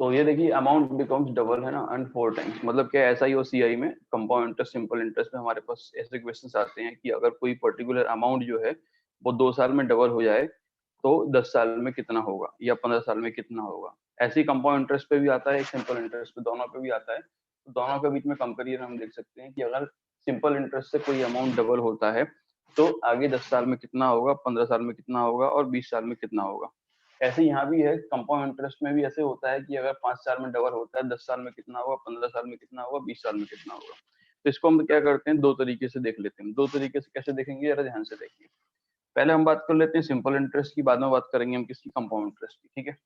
तो ये देखिए अमाउंट बिकम्स डबल है ना, एंड 4 टाइम्स, मतलब क्या ऐसा ही हो सीआई में कंपाउंड इंटरेस्ट सिंपल इंटरेस्ट में हमारे पास ऐसे क्वेश्चंस आते हैं कि अगर कोई पर्टिकुलर अमाउंट जो है वो 2 साल में डबल हो जाए तो 10 साल में कितना होगा या 15 साल में कितना होगा। ऐसे ही कंपाउंड इंटरेस्ट पे भी आता है, सिंपल इंटरेस्ट पे, दोनों पे भी आता है। तो दोनों के बीच में कंपेरिजन हम देख सकते हैं कि अगर सिंपल इंटरेस्ट से कोई अमाउंट डबल होता है तो आगे 10 साल में कितना होगा, 15 साल में कितना होगा और 20 साल में कितना होगा। ऐसे यहाँ भी है, कंपाउंड इंटरेस्ट में भी ऐसे होता है कि अगर 5 साल में डबल होता है 10 साल में कितना होगा, 15 साल में कितना होगा, 20 साल में कितना होगा। तो इसको हम क्या करते हैं, दो तरीके से देख लेते हैं। दो तरीके से कैसे देखेंगे जरा ध्यान से देखिए। पहले हम बात कर लेते हैं सिंपल इंटरेस्ट की, बाद में बात करेंगे हम किसकी, कंपाउंड इंटरेस्ट की, ठीक है।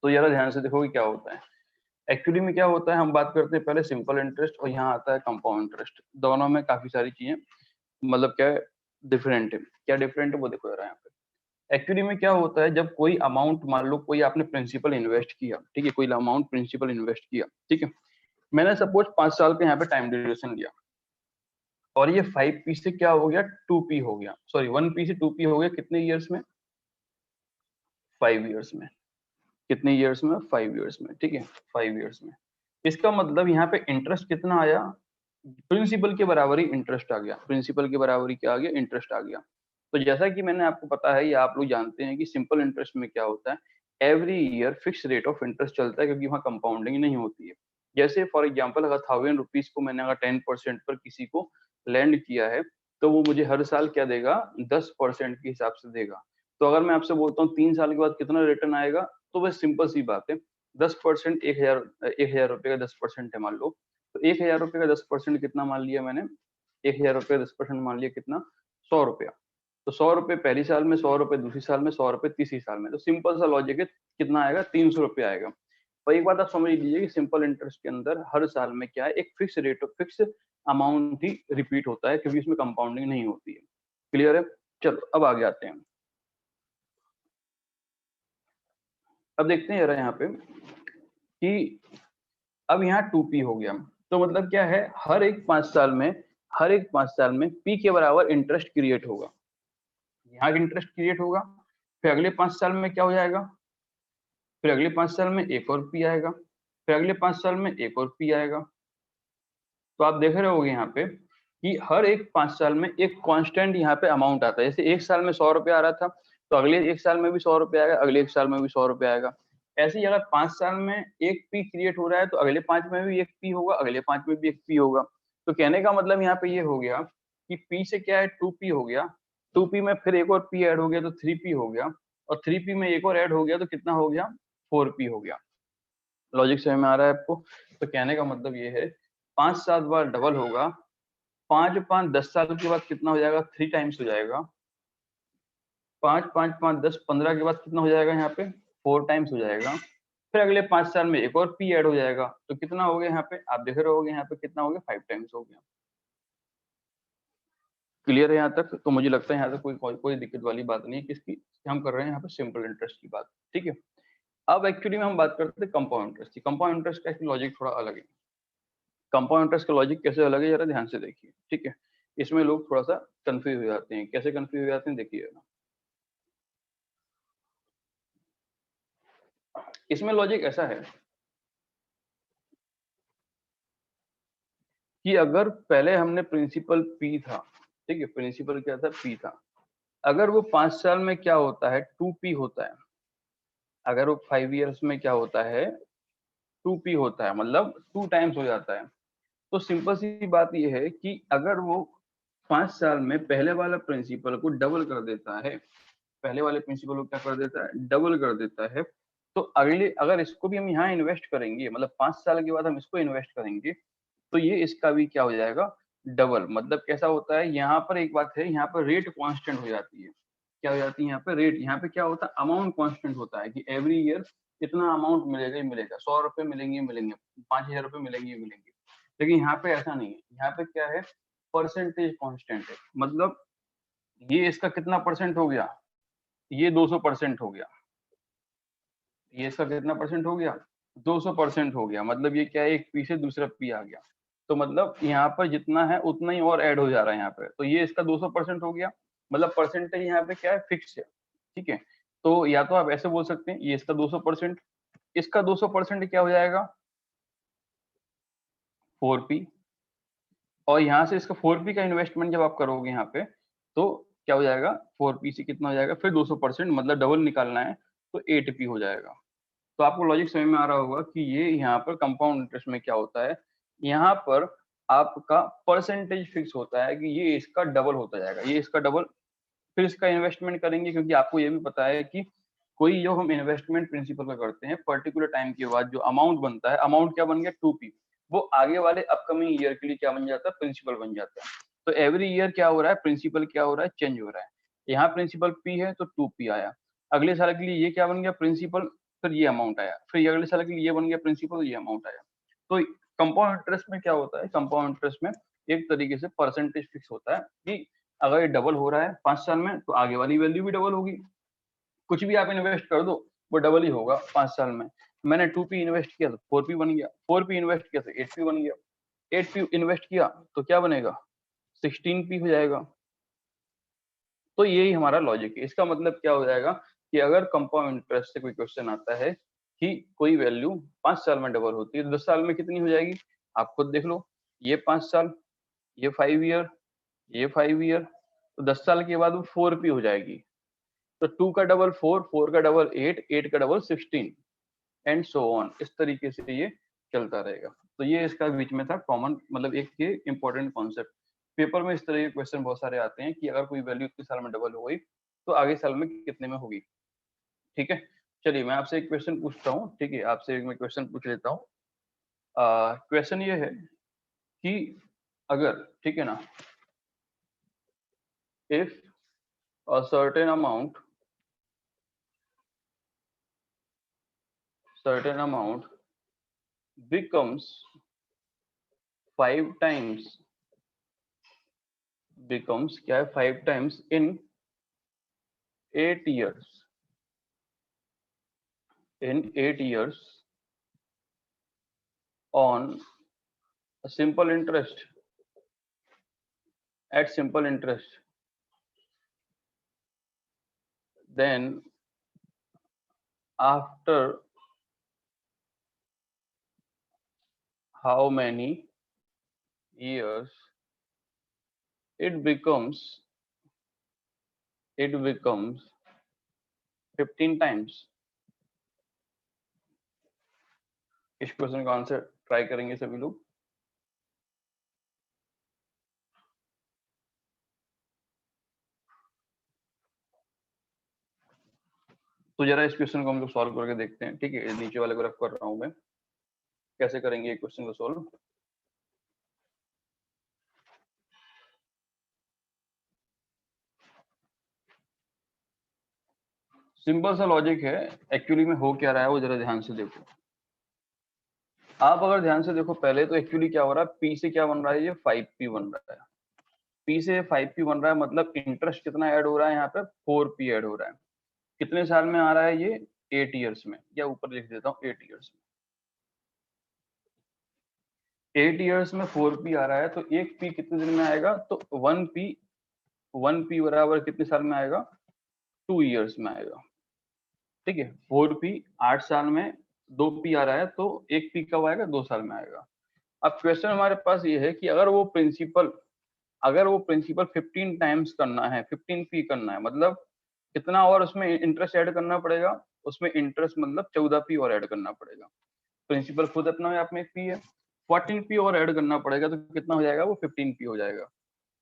तो जरा ध्यान से देखोगे क्या होता है। एक्चुअली में क्या होता है, हम बात करते हैं पहले सिंपल इंटरेस्ट और यहाँ आता है कंपाउंड इंटरेस्ट। दोनों में काफी सारी चीजें मतलब क्या डिफरेंट है। क्या डिफरेंट है वो देखो जरा यहाँ पे। एक्चुअली में क्या होता है, जब कोई अमाउंट, मान लो कोई आपने प्रिंसिपल इन्वेस्ट किया, ठीक है, कोई अमाउंट प्रिंसिपल इन्वेस्ट किया, ठीक है, मैंने सपोज 5 साल के यहाँ पे टाइम ड्यूरेशन लिया और ये 5p से क्या हो गया, 2p हो गया, सॉरी 1p से 2p हो गया, कितने ईयर्स में, 5 ईयर्स में। कितने ईयर्स में, 5 ईयर्स में, ठीक है, 5 ईयर्स में। इसका मतलब यहाँ पे इंटरेस्ट कितना आया, प्रिंसिपल के बराबर ही इंटरेस्ट आ गया, प्रिंसिपल के बराबर ही क्या आ गया, इंटरेस्ट आ गया। तो जैसा कि मैंने आपको पता है या आप लोग जानते हैं कि सिंपल इंटरेस्ट में क्या होता है, every year fix rate of interest चलता है क्योंकि वहाँ कंपाउंडिंग नहीं होती है। जैसे फॉर एग्जाम्पल अगर 1000 रुपीज को मैंने अगर 10% पर किसी को लैंड किया है तो वो मुझे हर साल क्या देगा, 10% के हिसाब से देगा। तो अगर मैं आपसे बोलता हूँ 3 साल के बाद कितना रिटर्न आएगा, तो वह सिंपल सी बात है, 10%, 1000 रुपए का 10% है मान लो, तो 1000 रुपए का 10% कितना मान लिया मैंने, 1000 रुपए 10% मान लिया कितना, 100 रुपया। तो 100 रुपए पहली साल में, 100 रुपए दूसरी साल में, 100 रुपए तीसरी साल में। तो सिंपल सा लॉजिक है, कितना आएगा, 300 रुपए आएगा। और एक बात आप समझ लीजिए कि सिंपल इंटरेस्ट के अंदर हर साल में क्या है, एक fix rate of fix amount he repeat होता है क्योंकि इसमें कंपाउंडिंग नहीं होती है। क्लियर है। चलो अब आगे आते हैं। अब देखते हैं जरा यहाँ पे कि अब यहाँ 2p हो गया, तो मतलब क्या है, हर एक 5 साल में, हर एक 5 साल में p के बराबर इंटरेस्ट क्रिएट होगा। यहाँ इंटरेस्ट क्रिएट होगा, फिर अगले 5 साल में क्या हो जाएगा, फिर अगले 5 साल में एक और p आएगा, फिर अगले 5 साल में एक और p आएगा। तो आप देख रहे होगे यहाँ पे कि हर एक 5 साल में एक कांस्टेंट यहाँ पे अमाउंट आता है। जैसे एक साल में 100 रुपये आ रहा था तो अगले एक साल में भी 100 रुपये आएगा, अगले एक साल में भी 100 रुपये आएगा। ऐसे ही अगर 5 साल में एक पी क्रिएट हो रहा है तो अगले 5 में भी एक पी होगा, अगले 5 में भी एक पी होगा। तो कहने का मतलब यहाँ पे ये हो गया कि पी से क्या है, 2p हो गया, 2p में फिर एक और पी ऐड हो गया तो 3p हो गया, और 3p में एक और ऐड हो गया तो कितना हो गया, 4p हो गया। लॉजिक समझ में आ रहा है आपको। तो कहने का मतलब ये है 5-7 बार डबल होगा, 5-5 10 साल के बाद कितना हो जाएगा, 3 टाइम्स हो जाएगा, 5-5-5 10 15 के बाद कितना हो जाएगा यहाँ पे, 4 टाइम्स हो जाएगा। फिर अगले 5 साल में एक और पी ऐड हो जाएगा तो कितना हो गया यहाँ पे, आप देख रहे होगे यहाँ पे कितना हो गया, 5 टाइम्स हो गया। क्लियर है यहाँ तक। तो मुझे लगता है यहाँ तक कोई दिक्कत वाली बात नहीं है किसकी, हम कर रहे हैं यहाँ पे सिंपल इंटरेस्ट की बात, ठीक है। अब एक्चुअली में हम बात करते हैं कंपाउंड इंटरेस्ट की। कंपाउंड इंटरेस्ट का लॉजिक थोड़ा अलग है। कंपाउंड इंटरेस्ट का लॉजिक कैसे अलग है जरा ध्यान से देखिए, ठीक है। इसमें लोग थोड़ा सा कंफ्यूज हो जाते हैं। कैसे कंफ्यूज हो जाते हैं देखिए ना, इसमें लॉजिक ऐसा है कि अगर पहले हमने प्रिंसिपल पी था, ठीक है, प्रिंसिपल क्या था, पी था, अगर वो 5 साल में क्या होता है, 2p होता है, अगर वो 5 ईयर्स में क्या होता है, 2p होता है, मतलब 2 टाइम्स हो जाता है। तो सिंपल सी बात ये है कि अगर वो 5 साल में पहले वाला प्रिंसिपल को डबल कर देता है, पहले वाले प्रिंसिपल को क्या कर देता है, डबल कर देता है, तो अगले अगर इसको भी हम यहाँ इन्वेस्ट करेंगे, मतलब 5 साल के बाद हम इसको इन्वेस्ट करेंगे, तो ये इसका भी क्या हो जाएगा, डबल। मतलब कैसा होता है, यहाँ पर एक बात है, यहाँ पर रेट कांस्टेंट हो जाती है। क्या हो जाती है यहाँ पे, रेट, यहाँ पे क्या होता है, अमाउंट कांस्टेंट होता है कि एवरी ईयर इतना अमाउंट मिलेगा ही मिलेगा, 100 रुपए मिलेंगे मिलेंगे, 5000 रुपए मिलेंगे ही मिलेंगे। लेकिन यहाँ पे ऐसा नहीं है, यहाँ पे क्या है, परसेंटेज कांस्टेंट है। मतलब ये इसका कितना परसेंट हो गया, ये 200% हो गया, ये इसका कितना परसेंट हो गया, 200% हो गया। मतलब ये क्या है, एक पी से दूसरा पी आ गया, तो मतलब यहाँ पर जितना है उतना ही और ऐड हो जा रहा है यहाँ पे। तो ये इसका 200% हो गया, मतलब परसेंटेज यहाँ पे क्या है, फिक्स है, ठीक है। तो या तो आप ऐसे बोल सकते हैं ये इसका 200%, इसका 200% क्या हो जाएगा 4p, और यहाँ से इसका 4p का इन्वेस्टमेंट जब आप करोगे यहाँ पे तो क्या हो जाएगा 4p से कितना हो जाएगा फिर 200%, मतलब डबल निकालना है तो 8p हो जाएगा। तो आपको लॉजिक समझ में आ रहा होगा कि ये यहाँ पर कंपाउंड इंटरेस्ट में क्या होता है, यहाँ पर आपका परसेंटेज फिक्स होता है कि ये इसका डबल होता जाएगा, ये इसका डबल, फिर इसका इन्वेस्टमेंट करेंगे, क्योंकि आपको ये भी पता है कि कोई जो हम इन्वेस्टमेंट प्रिंसिपल का करते हैं पर्टिकुलर टाइम के बाद जो अमाउंट बनता है, अमाउंट क्या बन गया 2p, वो आगे वाले अपकमिंग ईयर के लिए क्या बन जाता है प्रिंसिपल बन जाता है। तो एवरी ईयर क्या हो रहा है प्रिंसिपल क्या हो रहा है चेंज हो रहा है। यहाँ प्रिंसिपल p है तो 2p आया, अगले साल के लिए ये क्या बन गया प्रिंसिपल, फिर ये अमाउंट आया, फिर ये अगले साल के लिए ये बन गया प्रिंसिपल, ये अमाउंट आया। तो कंपाउंड इंटरेस्ट में क्या होता है, कंपाउंड इंटरेस्ट में एक तरीके से परसेंटेज फिक्स होता है कि अगर ये डबल हो रहा है 5 साल में तो आगे वाली वैल्यू भी डबल होगी, कुछ भी आप इन्वेस्ट कर दो वो डबल ही होगा 5 साल में। मैंने 2p इन्वेस्ट किया तो 4p बन गया, 4p इन्वेस्ट किया तो 8p बन गया, 8p इन्वेस्ट किया तो क्या बनेगा 16p हो जाएगा। तो यही हमारा लॉजिक है। इसका मतलब क्या हो जाएगा कि अगर कंपाउंड इंटरेस्ट से कोई क्वेश्चन आता है कि कोई वैल्यू 5 साल में डबल होती है तो 10 साल में कितनी हो जाएगी, आप खुद देख लो, ये 5 साल, ये 5 ईयर, ये 5 ईयर, तो 10 साल के बाद वो 4p हो जाएगी। तो 2 का डबल 4, 4 का डबल 8, 8 का डबल 16 एंड सो ऑन, इस तरीके से ये चलता रहेगा। तो ये इसका बीच में था कॉमन, मतलब एक ये इंपॉर्टेंट कॉन्सेप्ट। पेपर में इस तरह के क्वेश्चन बहुत सारे आते हैं कि अगर कोई वैल्यू इतने साल में डबल हो गई तो आगे साल में कितने में होगी। ठीक है, चलिए मैं आपसे एक क्वेश्चन पूछता हूँ, ठीक है, आपसे एक मैं क्वेश्चन पूछ लेता हूँ। क्वेश्चन ये है कि अगर, ठीक है ना, if a certain amount becomes 5 times, becomes क्या है 5 times in 8 years, in 8 years on a simple interest, at simple interest, then after how many years it becomes 15 times। इस क्वेश्चन का आंसर ट्राई करेंगे सभी लोग। तो जरा इस क्वेश्चन को हम लोग सॉल्व करके देखते हैं, ठीक है, नीचे वाले ग्राफ कर रहा हूं मैं, कैसे करेंगे ये क्वेश्चन को सॉल्व। सिंपल सा लॉजिक है, एक्चुअली में हो क्या रहा है वो जरा ध्यान से देखो। आप अगर ध्यान से देखो पहले तो एक्चुअली क्या हो रहा है, पी से क्या बन रहा है, ये 5p बन रहा है, पी से 5p बन रहा है, मतलब इंटरेस्ट कितना ऐड हो रहा है यहाँ पे 4p ऐड हो रहा है। कितने साल में आ रहा है ये 8 ईयर्स में, या ऊपर लिख देता हूँ 8 ईयर्स में, 8 ईयर्स में 4p आ रहा है, तो एक p कितने दिन में आएगा, तो 1p बराबर कितने साल में आएगा 2 ईयर्स में आएगा। ठीक है, 4p 8 साल में, 2p आ रहा है तो एक p कब आएगा 2 साल में आएगा। अब क्वेश्चन हमारे पास ये है कि अगर वो प्रिंसिपल 15 टाइम्स करना है, 15p करना है, मतलब कितना और उसमें इंटरेस्ट ऐड करना पड़ेगा, उसमें इंटरेस्ट मतलब 14p और ऐड करना पड़ेगा। प्रिंसिपल खुद अपना आप में p है, 14p और ऐड करना पड़ेगा, तो कितना हो जाएगा वो 15p हो जाएगा।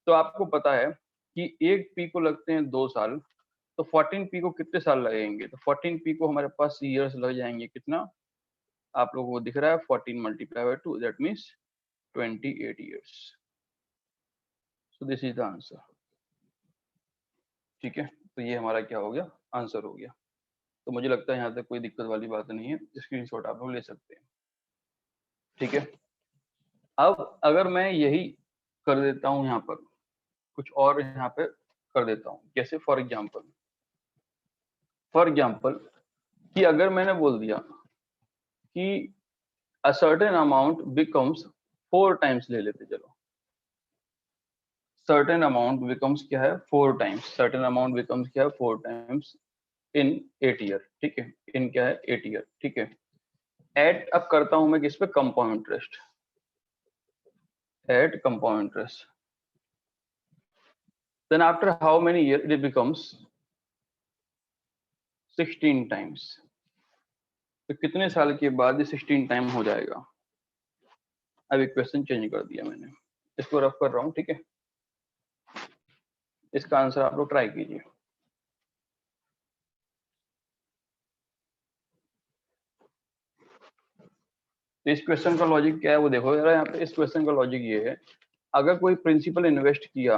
तो आपको पता है कि एक p को लगते हैं 2 साल, तो 14p को कितने साल लगेंगे, तो 14p को हमारे पास ईयर्स लग जाएंगे, कितना आप लोगों को दिख रहा है 14 multiply by 2, that means 28 years. So this is the answer. ठीक है, तो ये हमारा क्या हो गया, आंसर हो गया। तो मुझे लगता है यहाँ तक कोई दिक्कत वाली बात नहीं है, स्क्रीनशॉट आप लोग ले सकते हैं। ठीक है, अब अगर मैं यही कर देता हूँ यहाँ पर, कुछ और यहाँ पे कर देता हूँ, कैसे, फॉर एग्जाम्पल कि अगर मैंने बोल दिया कि a certain amount becomes 4 times, ले लेते चलो, सर्टेन अमाउंट बिकम्स क्या है 4 टाइम्स, सर्टेन अमाउंट बिकम्स क्या है 4 टाइम्स इन 8 ईयर। ठीक है, इन क्या है 8 ईयर। ठीक है, एट अब करता हूं मैं किस पे, compound interest, at compound interest, then after how many year it becomes 16 times, तो कितने साल के बाद ये 16 टाइम हो जाएगा। अब एक क्वेश्चन चेंज कर दिया मैंने, इसको रफ कर रहा हूँ, ठीक है, इसका आंसर आप लोग ट्राई कीजिए। तो इस क्वेश्चन का लॉजिक क्या है वो देखो जरा यहाँ पे। इस क्वेश्चन का लॉजिक ये है, अगर कोई प्रिंसिपल इन्वेस्ट किया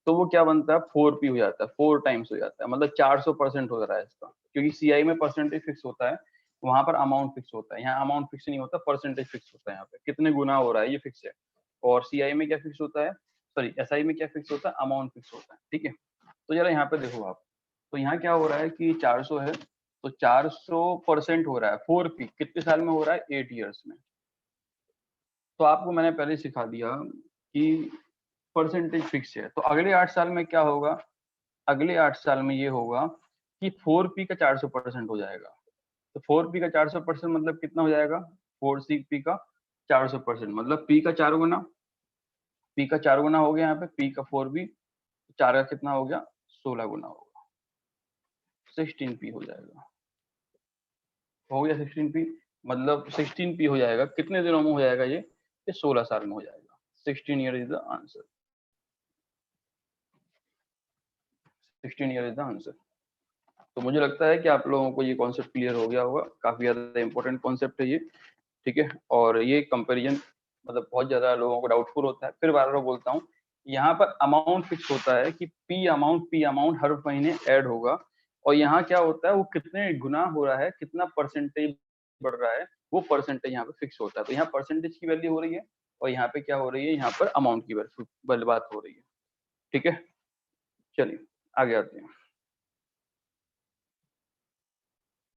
तो वो क्या बनता है, 4p हो जाता है, 4 टाइम्स हो जाता है, मतलब 400% हो रहा है इसका, क्योंकि सीआई में परसेंटेज फिक्स होता है, वहां पर अमाउंट फिक्स होता है, यहाँ अमाउंट फिक्स नहीं होता, परसेंटेज फिक्स होता है, यहाँ पे कितने गुना हो रहा है ये फिक्स है। और सीआई में क्या फिक्स होता है, सॉरी एसआई में क्या फिक्स होता है, अमाउंट फिक्स होता है, ठीक है। तो जरा यहाँ पे देखो आप, तो यहाँ क्या हो रहा है कि 400 है, तो 400% हो रहा है, 4p कितने साल में हो रहा है, 8 ईयर्स में। तो आपको मैंने पहले सिखा दिया कि परसेंटेज फिक्स है, तो अगले 8 साल में क्या होगा, अगले 8 साल में ये होगा कि 4p का 400% हो जाएगा। तो 4p का 400% मतलब कितना हो जाएगा, 4p का 400% मतलब p का 4 गुना, p का 4 गुना हो गया, यहाँ पे p का 4p, 4 का कितना हो गया, 16 गुना होगा, 16p हो जाएगा, हो गया 16p, मतलब 16p हो जाएगा, कितने दिनों में हो जाएगा ये 16 साल में हो जाएगा। 16 year is the answer, 16 year is the answer. तो मुझे लगता है कि आप लोगों को ये कॉन्सेप्ट क्लियर हो गया होगा, काफी ज्यादा इंपॉर्टेंट कॉन्सेप्ट है ये, ठीक है। और ये कंपैरिजन मतलब बहुत ज्यादा लोगों को डाउटफुल होता है, फिर बार बार बोलता हूँ, यहाँ पर अमाउंट फिक्स होता है कि पी अमाउंट हर महीने ऐड होगा, और यहाँ क्या होता है वो कितने गुना हो रहा है, कितना परसेंटेज बढ़ रहा है, वो परसेंटेज यहाँ पे फिक्स होता है। तो यहाँ परसेंटेज की वैल्यू हो रही है, और यहाँ पे क्या हो रही है, यहाँ पर अमाउंट की बात हो रही है, ठीक है। चलिए आगे आते हैं।